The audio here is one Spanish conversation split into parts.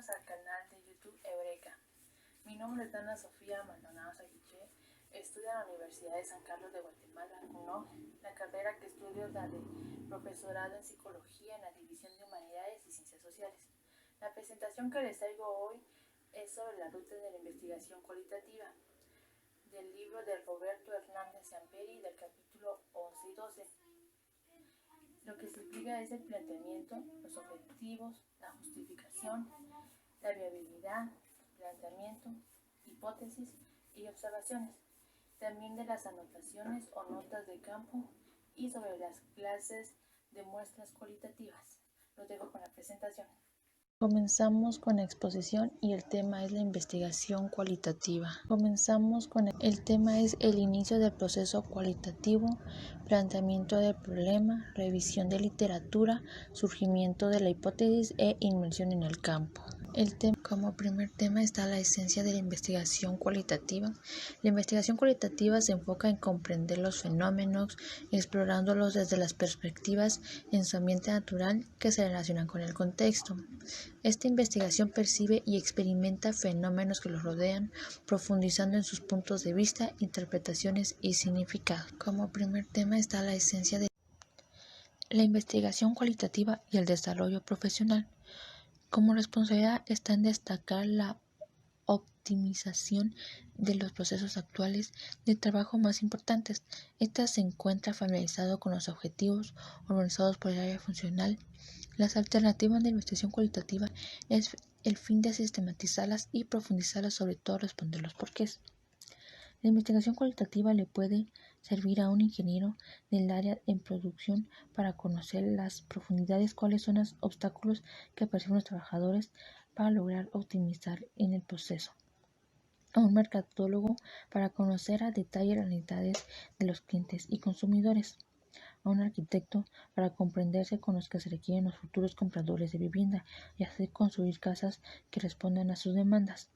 Bienvenidos al canal de YouTube Eureka. Mi nombre es Ana Sofía Maldonado Saguiche. Estudio en la Universidad de San Carlos de Guatemala, CUNOG. La carrera que estudio es la de Profesorado en Psicología en la División de Humanidades y Ciencias Sociales. La presentación que les traigo hoy es sobre la ruta de la investigación cualitativa del libro de Roberto Hernández Samperi del capítulo 11 y 12. Lo que se explica es el planteamiento, los objetivos, la justificación, la viabilidad, planteamiento, hipótesis y observaciones, también de las anotaciones o notas de campo y sobre las clases de muestras cualitativas. Los dejo con la presentación. Comenzamos con la exposición y el tema es la investigación cualitativa. El tema es el inicio del proceso cualitativo, planteamiento del problema, revisión de literatura, surgimiento de la hipótesis e inmersión en el campo. Como primer tema está la esencia de la investigación cualitativa. La investigación cualitativa se enfoca en comprender los fenómenos, explorándolos desde las perspectivas en su ambiente natural que se relacionan con el contexto. Esta investigación percibe y experimenta fenómenos que los rodean, profundizando en sus puntos de vista, interpretaciones y significado. Como primer tema está la esencia de la investigación cualitativa y el desarrollo profesional. Como responsabilidad está en destacar la optimización de los procesos actuales de trabajo más importantes. Esta se encuentra familiarizado con los objetivos organizados por el área funcional. Las alternativas de investigación cualitativa es el fin de sistematizarlas y profundizarlas, sobre todo responder los porqués. La investigación cualitativa le puede servir a un ingeniero del área en producción para conocer las profundidades, cuáles son los obstáculos que perciben los trabajadores para lograr optimizar en el proceso. A un mercadólogo para conocer a detalle las necesidades de los clientes y consumidores. A un arquitecto para comprenderse con los que se requieren los futuros compradores de vivienda y así construir casas que respondan a sus demandas.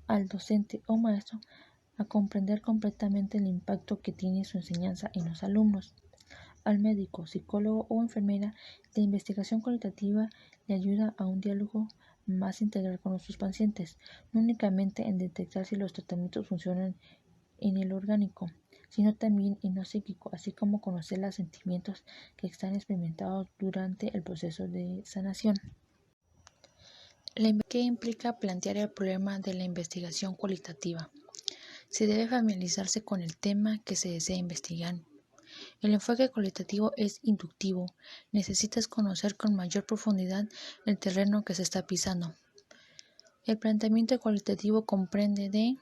Al docente o maestro a comprender completamente el impacto que tiene su enseñanza en los alumnos. Al médico, psicólogo o enfermera, la investigación cualitativa le ayuda a un diálogo más integral con sus pacientes, no únicamente en detectar si los tratamientos funcionan en el orgánico, sino también en lo psíquico, así como conocer los sentimientos que están experimentados durante el proceso de sanación. ¿Qué implica plantear el problema de la investigación cualitativa? Se debe familiarizarse con el tema que se desea investigar. El enfoque cualitativo es inductivo. Necesitas conocer con mayor profundidad el terreno que se está pisando. El planteamiento cualitativo comprende de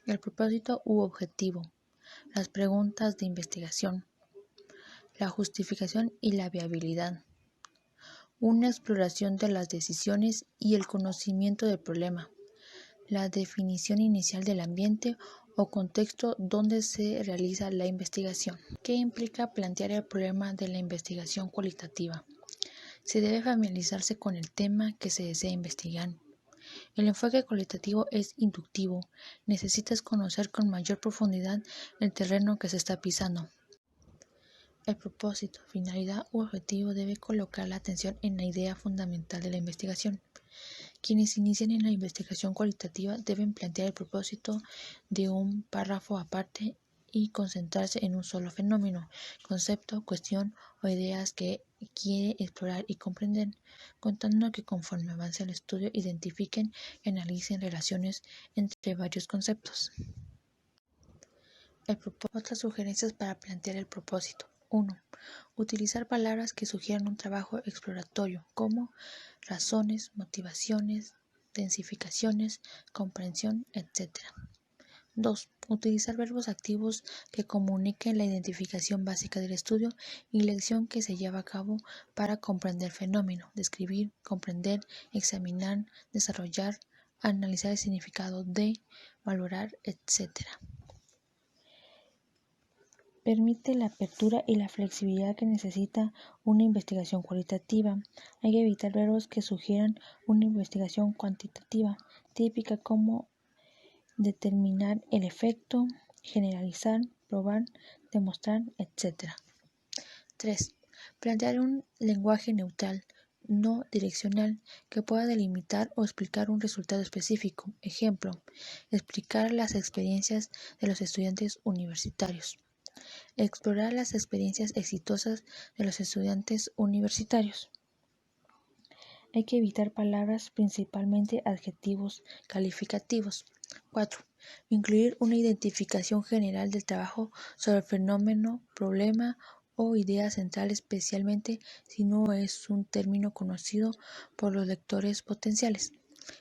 el propósito u objetivo, las preguntas de investigación, la justificación y la viabilidad, una exploración de las decisiones y el conocimiento del problema, la definición inicial del ambiente o contexto donde se realiza la investigación. ¿Qué implica plantear el problema de la investigación cualitativa? Se debe familiarizarse con el tema que se desea investigar. El enfoque cualitativo es inductivo. Necesitas conocer con mayor profundidad el terreno que se está pisando. El propósito, finalidad u objetivo debe colocar la atención en la idea fundamental de la investigación. Quienes inician en la investigación cualitativa deben plantear el propósito de un párrafo aparte y concentrarse en un solo fenómeno, concepto, cuestión o ideas que quiere explorar y comprender, contando que conforme avance el estudio identifiquen y analicen relaciones entre varios conceptos. Otras sugerencias para plantear el propósito. 1. Utilizar palabras que sugieran un trabajo exploratorio, como razones, motivaciones, densificaciones, comprensión, etc. 2. Utilizar verbos activos que comuniquen la identificación básica del estudio y la acción que se lleva a cabo para comprender el fenómeno, describir, comprender, examinar, desarrollar, analizar el significado de, valorar, etc. Permite la apertura y la flexibilidad que necesita una investigación cualitativa. Hay que evitar verbos que sugieran una investigación cuantitativa, típica como determinar el efecto, generalizar, probar, demostrar, etc. 3. Plantear un lenguaje neutral, no direccional que pueda delimitar o explicar un resultado específico. Ejemplo, explicar las experiencias de los estudiantes universitarios. Explorar las experiencias exitosas de los estudiantes universitarios. Hay que evitar palabras, principalmente adjetivos calificativos. 4. Incluir una identificación general del trabajo sobre el fenómeno, problema o idea central, especialmente si no es un término conocido por los lectores potenciales.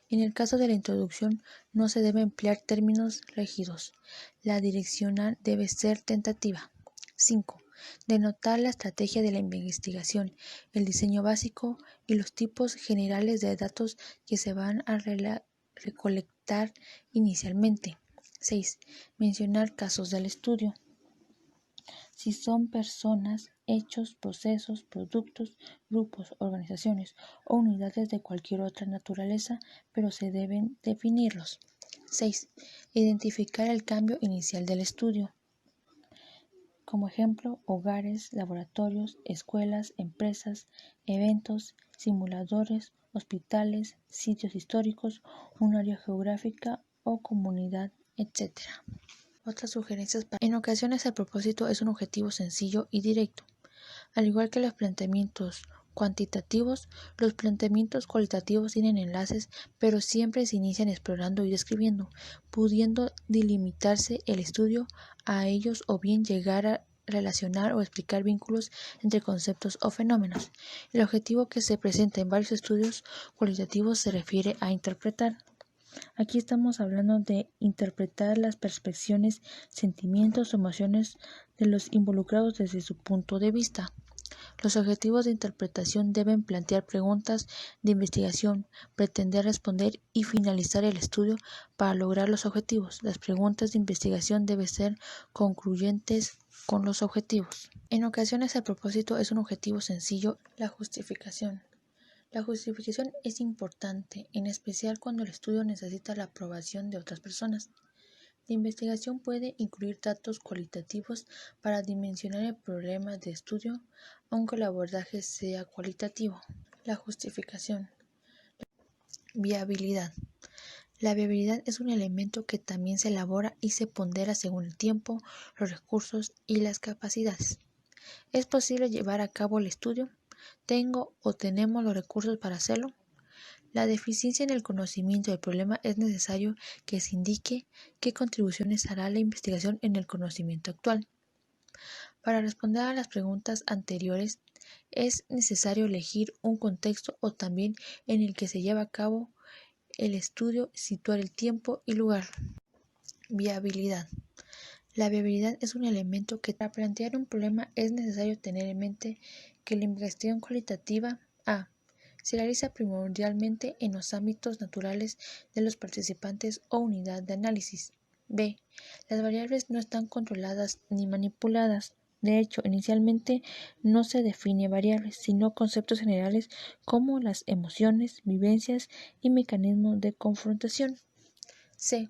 En el caso de la introducción, no se debe emplear términos rígidos. La direccional debe ser tentativa. 5. Denotar la estrategia de la investigación, el diseño básico y los tipos generales de datos que se van a recolectar inicialmente. 6. Mencionar casos del estudio. Si son personas, hechos, procesos, productos, grupos, organizaciones o unidades de cualquier otra naturaleza, pero se deben definirlos. 6. Identificar el cambio inicial del estudio. Como ejemplo, hogares, laboratorios, escuelas, empresas, eventos, simuladores, hospitales, sitios históricos, un área geográfica o comunidad, etc. Otras sugerencias. En ocasiones el propósito es un objetivo sencillo y directo. Al igual que los planteamientos cuantitativos, los planteamientos cualitativos tienen enlaces, pero siempre se inician explorando y describiendo, pudiendo delimitarse el estudio a ellos o bien llegar a relacionar o explicar vínculos entre conceptos o fenómenos. El objetivo que se presenta en varios estudios cualitativos se refiere a interpretar. Aquí estamos hablando de interpretar las percepciones, sentimientos o emociones de los involucrados desde su punto de vista. Los objetivos de interpretación deben plantear preguntas de investigación, pretender responder y finalizar el estudio para lograr los objetivos. Las preguntas de investigación deben ser concluyentes con los objetivos. En ocasiones el propósito es un objetivo sencillo. La justificación. La justificación es importante, en especial cuando el estudio necesita la aprobación de otras personas. La investigación puede incluir datos cualitativos para dimensionar el problema de estudio, aunque el abordaje sea cualitativo. La justificación. Viabilidad. La viabilidad es un elemento que también se elabora y se pondera según el tiempo, los recursos y las capacidades. ¿Es posible llevar a cabo el estudio? ¿Tengo o tenemos los recursos para hacerlo? La deficiencia en el conocimiento del problema es necesario que se indique qué contribuciones hará la investigación en el conocimiento actual. Para responder a las preguntas anteriores, es necesario elegir un contexto o también en el que se lleva a cabo el estudio, situar el tiempo y lugar. Viabilidad. La viabilidad es un elemento que para plantear un problema es necesario tener en mente que la investigación cualitativa a. Se realiza primordialmente en los ámbitos naturales de los participantes o unidad de análisis. B. Las variables no están controladas ni manipuladas. De hecho, inicialmente no se define variables, sino conceptos generales como las emociones, vivencias y mecanismos de confrontación. C.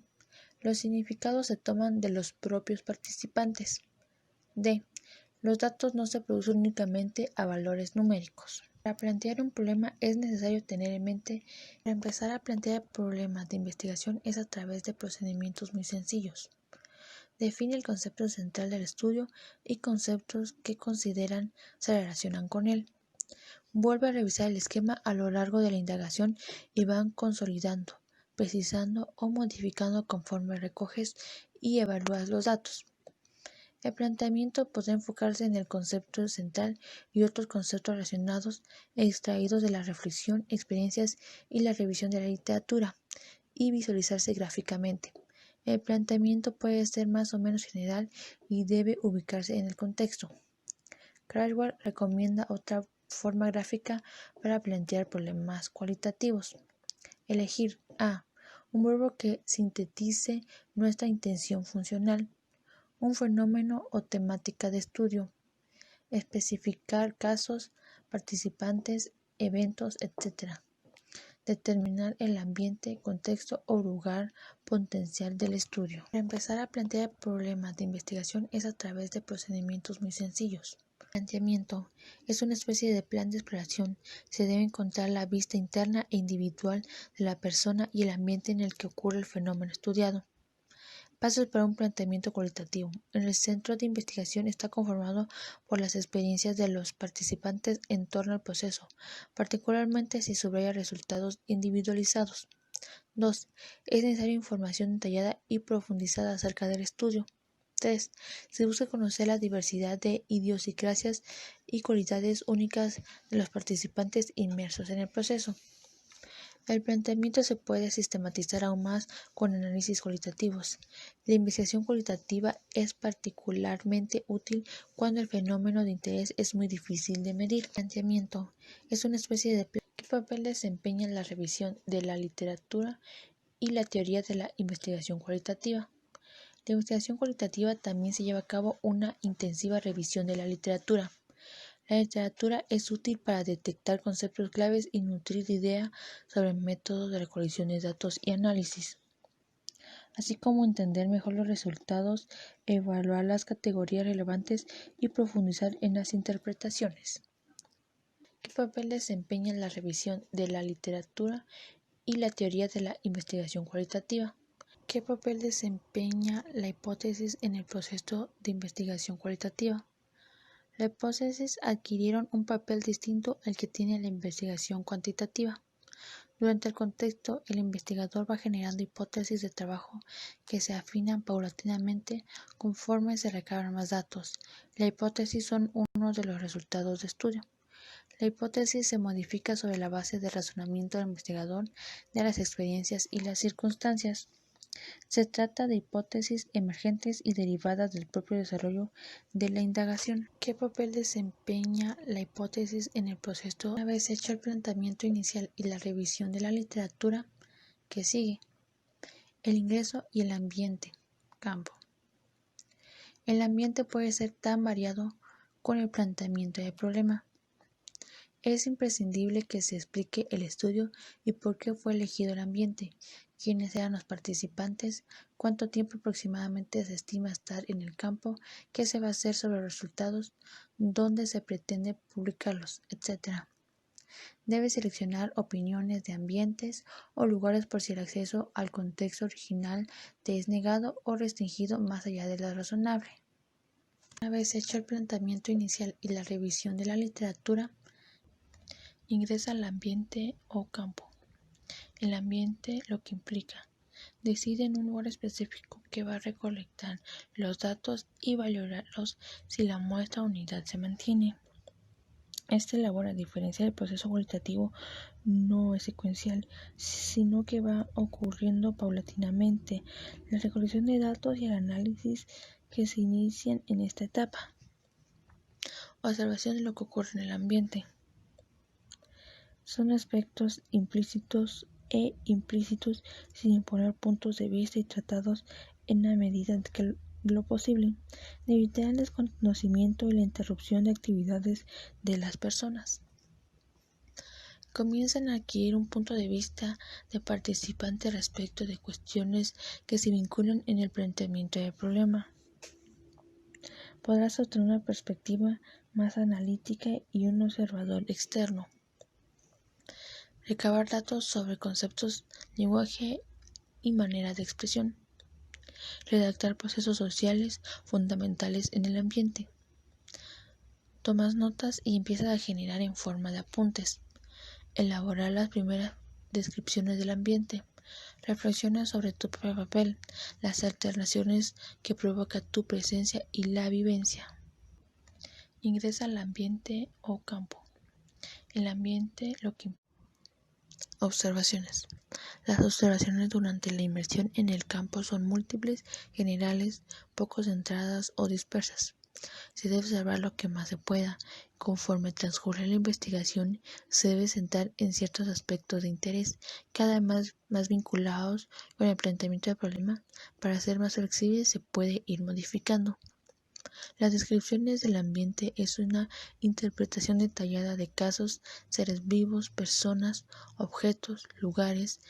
Los significados se toman de los propios participantes. D. Los datos no se producen únicamente a valores numéricos. Para plantear un problema es necesario tener en mente que para empezar a plantear problemas de investigación es a través de procedimientos muy sencillos. Define el concepto central del estudio y conceptos que consideran se relacionan con él. Vuelve a revisar el esquema a lo largo de la indagación y van consolidando, precisando o modificando conforme recoges y evalúas los datos. El planteamiento podrá enfocarse en el concepto central y otros conceptos relacionados extraídos de la reflexión, experiencias y la revisión de la literatura, y visualizarse gráficamente. El planteamiento puede ser más o menos general y debe ubicarse en el contexto. Caldwell recomienda otra forma gráfica para plantear problemas cualitativos. Elegir a. Un verbo que sintetice nuestra intención funcional. Un fenómeno o temática de estudio. Especificar casos, participantes, eventos, etc. Determinar el ambiente, contexto o lugar potencial del estudio. Para empezar a plantear problemas de investigación es a través de procedimientos muy sencillos. Planteamiento. Es una especie de plan de exploración. Se debe encontrar la vista interna e individual de la persona y el ambiente en el que ocurre el fenómeno estudiado. Pasos para un planteamiento cualitativo. El centro de investigación está conformado por las experiencias de los participantes en torno al proceso, particularmente si subraya resultados individualizados. 2. Es necesaria información detallada y profundizada acerca del estudio. 3. Se busca conocer la diversidad de idiosincrasias y cualidades únicas de los participantes inmersos en el proceso. El planteamiento se puede sistematizar aún más con análisis cualitativos. La investigación cualitativa es particularmente útil cuando el fenómeno de interés es muy difícil de medir. Planteamiento es una especie de plan. ¿Qué papel desempeña la revisión de la literatura y la teoría de la investigación cualitativa? La investigación cualitativa también se lleva a cabo una intensiva revisión de la literatura. La literatura es útil para detectar conceptos claves y nutrir ideas sobre métodos de recolección de datos y análisis, así como entender mejor los resultados, evaluar las categorías relevantes y profundizar en las interpretaciones. ¿Qué papel desempeña la revisión de la literatura y la teoría de la investigación cualitativa? ¿Qué papel desempeña la hipótesis en el proceso de investigación cualitativa? Las hipótesis adquirieron un papel distinto al que tiene la investigación cuantitativa. Durante el contexto, el investigador va generando hipótesis de trabajo que se afinan paulatinamente conforme se recaban más datos. Las hipótesis son uno de los resultados de estudio. La hipótesis se modifica sobre la base del razonamiento del investigador, de las experiencias y las circunstancias. Se trata de hipótesis emergentes y derivadas del propio desarrollo de la indagación. ¿Qué papel desempeña la hipótesis en el proceso? Una vez hecho el planteamiento inicial y la revisión de la literatura, que sigue? El ingreso y el ambiente. Campo. El ambiente puede ser tan variado con el planteamiento del problema. Es imprescindible que se explique el estudio y por qué fue elegido el ambiente, quiénes eran los participantes, cuánto tiempo aproximadamente se estima estar en el campo, qué se va a hacer sobre los resultados, dónde se pretende publicarlos, etc. Debe seleccionar opiniones de ambientes o lugares por si el acceso al contexto original te es negado o restringido más allá de lo razonable. Una vez hecho el planteamiento inicial y la revisión de la literatura, ingresa al ambiente o campo. El ambiente lo que implica. Decide en un lugar específico que va a recolectar los datos y valorarlos si la muestra o unidad se mantiene. Esta labor, a diferencia del proceso cualitativo, no es secuencial, sino que va ocurriendo paulatinamente. La recolección de datos y el análisis que se inician en esta etapa. Observación de lo que ocurre en el ambiente. Son aspectos implícitos e implícitos sin imponer puntos de vista y tratados en la medida que lo posible, de evitar el desconocimiento y la interrupción de actividades de las personas. Comienzan a adquirir un punto de vista de participante respecto de cuestiones que se vinculan en el planteamiento del problema. Podrás obtener una perspectiva más analítica y un observador externo. Recabar datos sobre conceptos, lenguaje y manera de expresión. Redactar procesos sociales fundamentales en el ambiente. Tomas notas y empiezas a generar en forma de apuntes. Elaborar las primeras descripciones del ambiente. Reflexiona sobre tu propio papel, las alternaciones que provoca tu presencia y la vivencia. Ingresa al ambiente o campo. El ambiente lo que Observaciones. Las observaciones durante la inmersión en el campo son múltiples, generales, poco centradas o dispersas. Se debe observar lo que más se pueda. Conforme transcurre la investigación, se debe centrar en ciertos aspectos de interés, cada vez más vinculados con el planteamiento del problema. Para ser más flexible, se puede ir modificando. Las descripciones del ambiente es una interpretación detallada de casos, seres vivos, personas, objetos, lugares,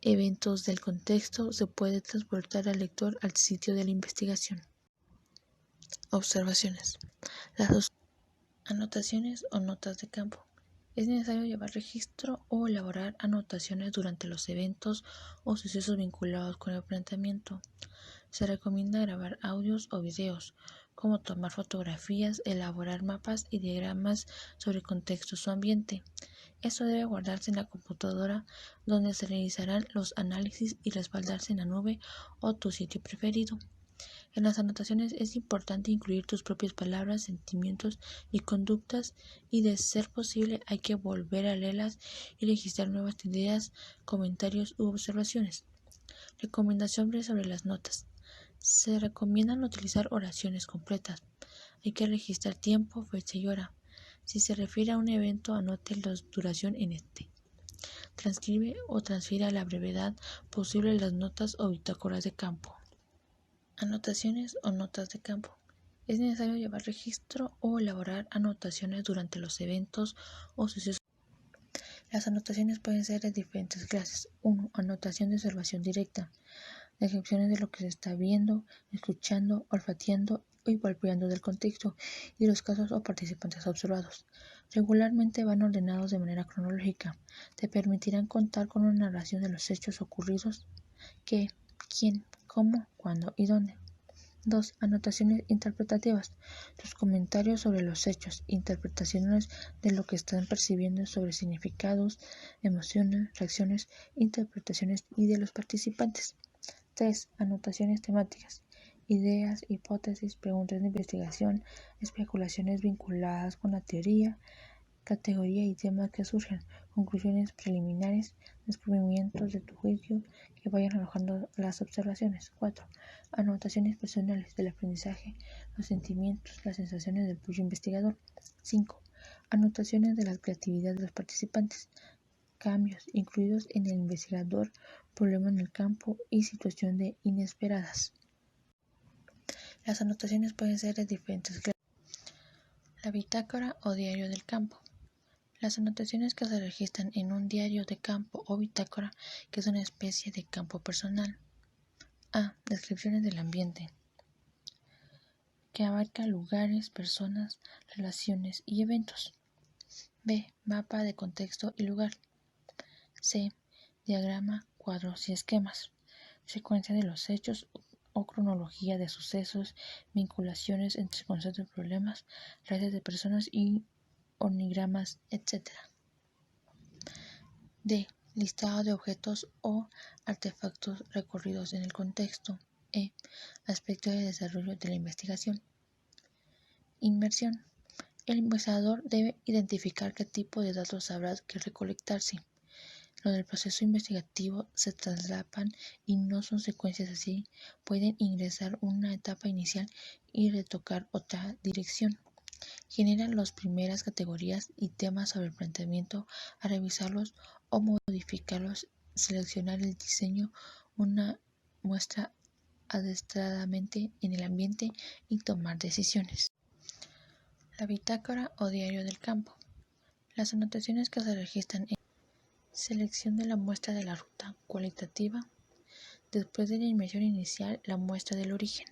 eventos del contexto. Se puede transportar al lector al sitio de la investigación. Observaciones. Las anotaciones o notas de campo. Es necesario llevar registro o elaborar anotaciones durante los eventos o sucesos vinculados con el planteamiento. Se recomienda grabar audios o videos, como tomar fotografías, elaborar mapas y diagramas sobre contexto o ambiente. Esto debe guardarse en la computadora donde se realizarán los análisis y respaldarse en la nube o tu sitio preferido. En las anotaciones es importante incluir tus propias palabras, sentimientos y conductas y de ser posible hay que volver a leerlas y registrar nuevas ideas, comentarios u observaciones. Recomendaciones sobre las notas. Se recomiendan utilizar oraciones completas. Hay que registrar tiempo, fecha y hora. Si se refiere a un evento, anote la duración en este. Transcribe o transfiera a la brevedad posible las notas o bitácoras de campo. Anotaciones o notas de campo. Es necesario llevar registro o elaborar anotaciones durante los eventos o sucesos. Las anotaciones pueden ser de diferentes clases. 1. Anotación de observación directa. Descripciones de lo que se está viendo, escuchando, olfateando y palpando del contexto y de los casos o participantes observados. Regularmente van ordenados de manera cronológica. Te permitirán contar con una narración de los hechos ocurridos, qué, quién, cómo, cuándo y dónde. 2. Anotaciones interpretativas. Tus comentarios sobre los hechos, interpretaciones de lo que están percibiendo sobre significados, emociones, reacciones, interpretaciones y de los participantes. 3. Anotaciones temáticas. Ideas, hipótesis, preguntas de investigación, especulaciones vinculadas con la teoría, categoría y temas que surgen, conclusiones preliminares, descubrimientos de tu juicio que vayan arrojando las observaciones. 4. Anotaciones personales del aprendizaje, los sentimientos, las sensaciones del propio investigador. 5. Anotaciones de la creatividad de los participantes, cambios incluidos en el investigador, problema en el campo y situación de inesperadas. Las anotaciones pueden ser de diferentes clases. La bitácora o diario del campo. Las anotaciones que se registran en un diario de campo o bitácora, que es una especie de campo personal. A. Descripciones del ambiente, que abarca lugares, personas, relaciones y eventos. B. Mapa de contexto y lugar. C. Diagrama, cuadros y esquemas. Secuencia de los hechos o cronología de sucesos, vinculaciones entre conceptos y problemas, redes de personas y organigramas, etc. D. Listado de objetos o artefactos recorridos en el contexto. E. Aspecto de desarrollo de la investigación. Inmersión. El investigador debe identificar qué tipo de datos habrá que recolectarse. Los del proceso investigativo se traslapan y no son secuencias así, pueden ingresar una etapa inicial y retocar otra dirección. Generan las primeras categorías y temas sobre el planteamiento, a revisarlos o modificarlos, seleccionar el diseño, una muestra adestradamente en el ambiente y tomar decisiones. La bitácora o diario del campo. Las anotaciones que se registran en selección de la muestra de la ruta cualitativa. Después de la inmersión inicial, la muestra del origen.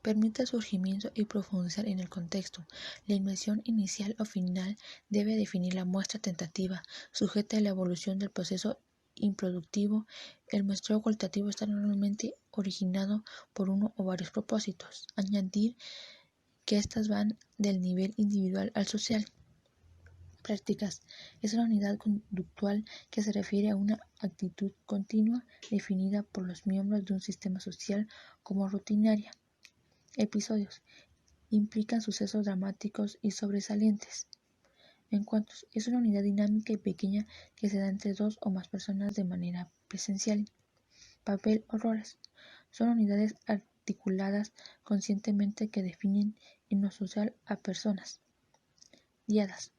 Permite el surgimiento y profundizar en el contexto. La inmersión inicial o final debe definir la muestra tentativa, sujeta a la evolución del proceso improductivo. El muestreo cualitativo está normalmente originado por uno o varios propósitos. Añadir que estas van del nivel individual al social. Prácticas. Es una unidad conductual que se refiere a una actitud continua definida por los miembros de un sistema social como rutinaria. Episodios. Implican sucesos dramáticos y sobresalientes. Encuentros. Es una unidad dinámica y pequeña que se da entre dos o más personas de manera presencial. Papel o roles. Son unidades articuladas conscientemente que definen en lo social a personas. Diadas.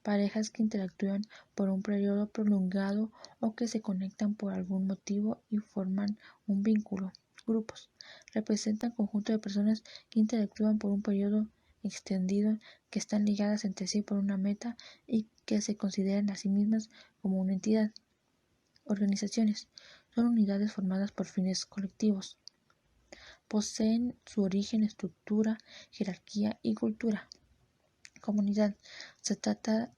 Parejas que interactúan por un periodo prolongado o que se conectan por algún motivo y forman un vínculo. Grupos. Representan conjunto de personas que interactúan por un periodo extendido, que están ligadas entre sí por una meta y que se consideran a sí mismas como una entidad. Organizaciones. Son unidades formadas por fines colectivos. poseen su origen, estructura, jerarquía y cultura. Comunidad. Se trata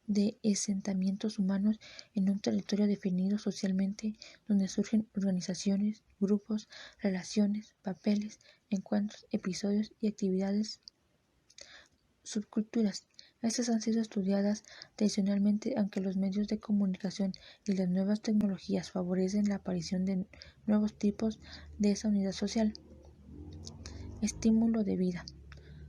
de asentamientos humanos en un territorio definido socialmente, donde surgen organizaciones, grupos, relaciones, papeles, encuentros, episodios y actividades. Subculturas. Estas han sido estudiadas tradicionalmente, aunque los medios de comunicación y las nuevas tecnologías favorecen la aparición de nuevos tipos de esa unidad social. Estímulo de vida.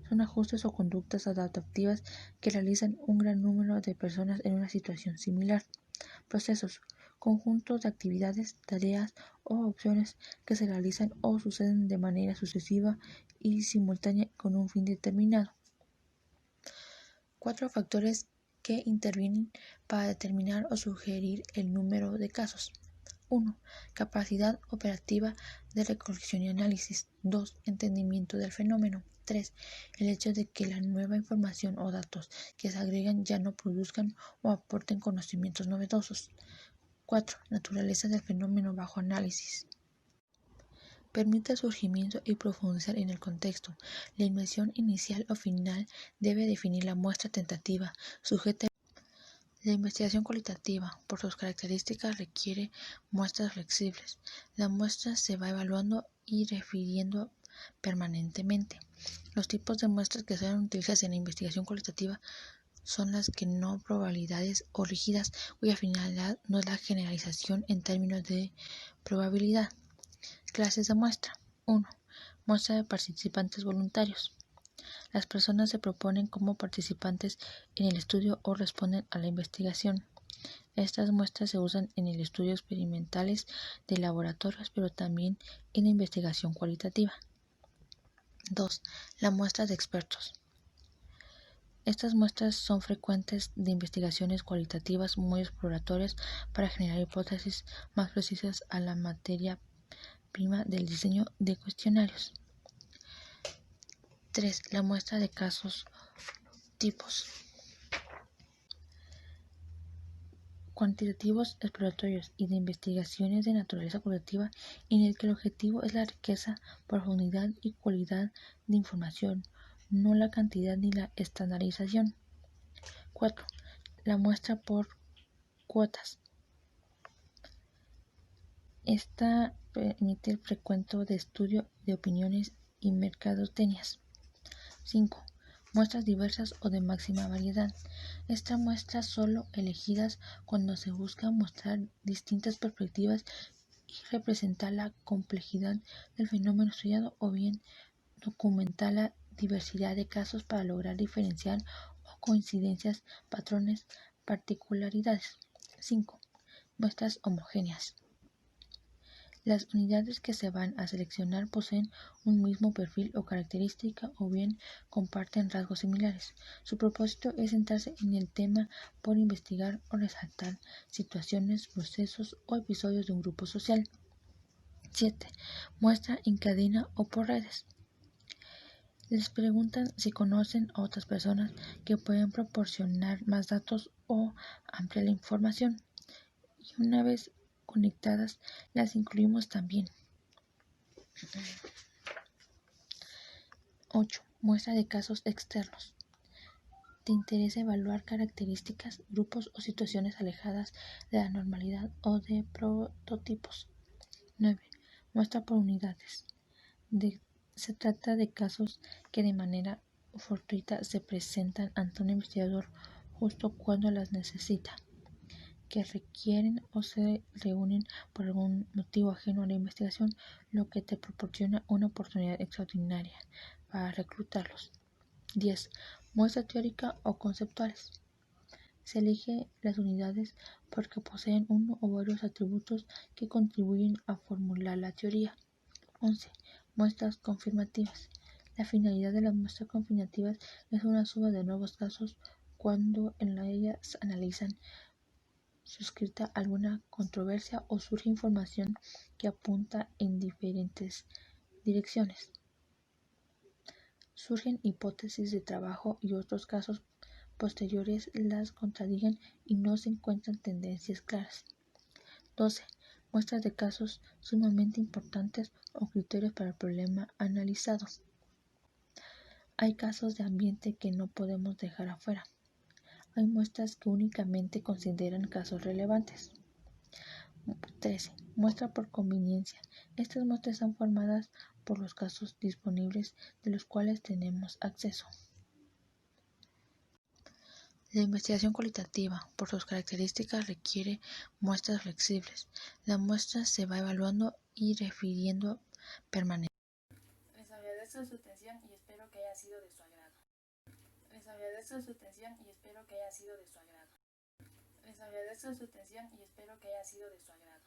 Son ajustes o conductas adaptativas que realizan un gran número de personas en una situación similar. Procesos. Conjuntos de actividades, tareas o opciones que se realizan o suceden de manera sucesiva y simultánea con un fin determinado. 4 factores que intervienen para determinar o sugerir el número de casos. 1. Capacidad operativa de recolección y análisis. 2. Entendimiento del fenómeno. 3. El hecho de que la nueva información o datos que se agregan ya no produzcan o aporten conocimientos novedosos. 4. Naturaleza del fenómeno bajo análisis. Permite el surgimiento y profundizar en el contexto. La inmersión inicial o final debe definir la muestra tentativa, sujeta. La investigación cualitativa, por sus características, requiere muestras flexibles. La muestra se va evaluando y refiriendo permanentemente. Los tipos de muestras que suelen utilizarse en la investigación cualitativa son las que no probabilidades o rígidas, cuya finalidad no es la generalización en términos de probabilidad. Clases de muestra. 1. Muestra de participantes voluntarios. Las personas se proponen como participantes en el estudio o responden a la investigación. Estas muestras se usan en el estudio experimentales de laboratorios, pero también en la investigación cualitativa. 2. La muestra de expertos. Estas muestras son frecuentes de investigaciones cualitativas muy exploratorias para generar hipótesis más precisas a la materia prima del diseño de cuestionarios. 3. La muestra de casos tipos. Cuantitativos exploratorios y de investigaciones de naturaleza cualitativa en el que el objetivo es la riqueza, profundidad y cualidad de información, no la cantidad ni la estandarización. 4. La muestra por cuotas. Esta permite el recuento de estudio de opiniones y mercadotecnias. 5. Muestras diversas o de máxima variedad. Estas muestras solo elegidas cuando se busca mostrar distintas perspectivas y representar la complejidad del fenómeno estudiado, o bien documentar la diversidad de casos para lograr diferenciar o coincidencias, patrones, particularidades. 5. Muestras homogéneas. Las unidades que se van a seleccionar poseen un mismo perfil o característica, o bien comparten rasgos similares. Su propósito es centrarse en el tema por investigar o resaltar situaciones, procesos o episodios de un grupo social. 7. Muestra en cadena o por redes. Les preguntan si conocen a otras personas que pueden proporcionar más datos o ampliar la información. Y una vez conectadas, las incluimos también. 8. Muestra de casos externos. Te interesa evaluar características, grupos o situaciones alejadas de la normalidad o de prototipos. 9. Muestra por unidades. Se trata de casos que de manera fortuita se presentan ante un investigador justo cuando las necesita, que requieren o se reúnen por algún motivo ajeno a la investigación, lo que te proporciona una oportunidad extraordinaria para reclutarlos. 10. Muestra teórica o conceptuales. Se elige las unidades porque poseen uno o varios atributos que contribuyen a formular la teoría. 11. Muestras confirmativas. La finalidad de las muestras confirmativas es una suma de nuevos casos cuando en ellas analizan suscita alguna controversia o surge información que apunta en diferentes direcciones. Surgen hipótesis de trabajo y otros casos posteriores las contradigan y no se encuentran tendencias claras. 12. muestras de casos sumamente importantes o criterios para el problema analizado. Hay casos de ambiente que no podemos dejar afuera. Hay muestras que únicamente consideran casos relevantes. 13. Muestra por conveniencia. Estas muestras están formadas por los casos disponibles de los cuales tenemos acceso. La investigación cualitativa, por sus características, requiere muestras flexibles. La muestra se va evaluando y refiriendo permanentemente. Les agradezco su atención y espero que haya sido de su agrado. Les agradezco su atención y espero que haya sido de su agrado. Les agradezco su atención y espero que haya sido de su agrado.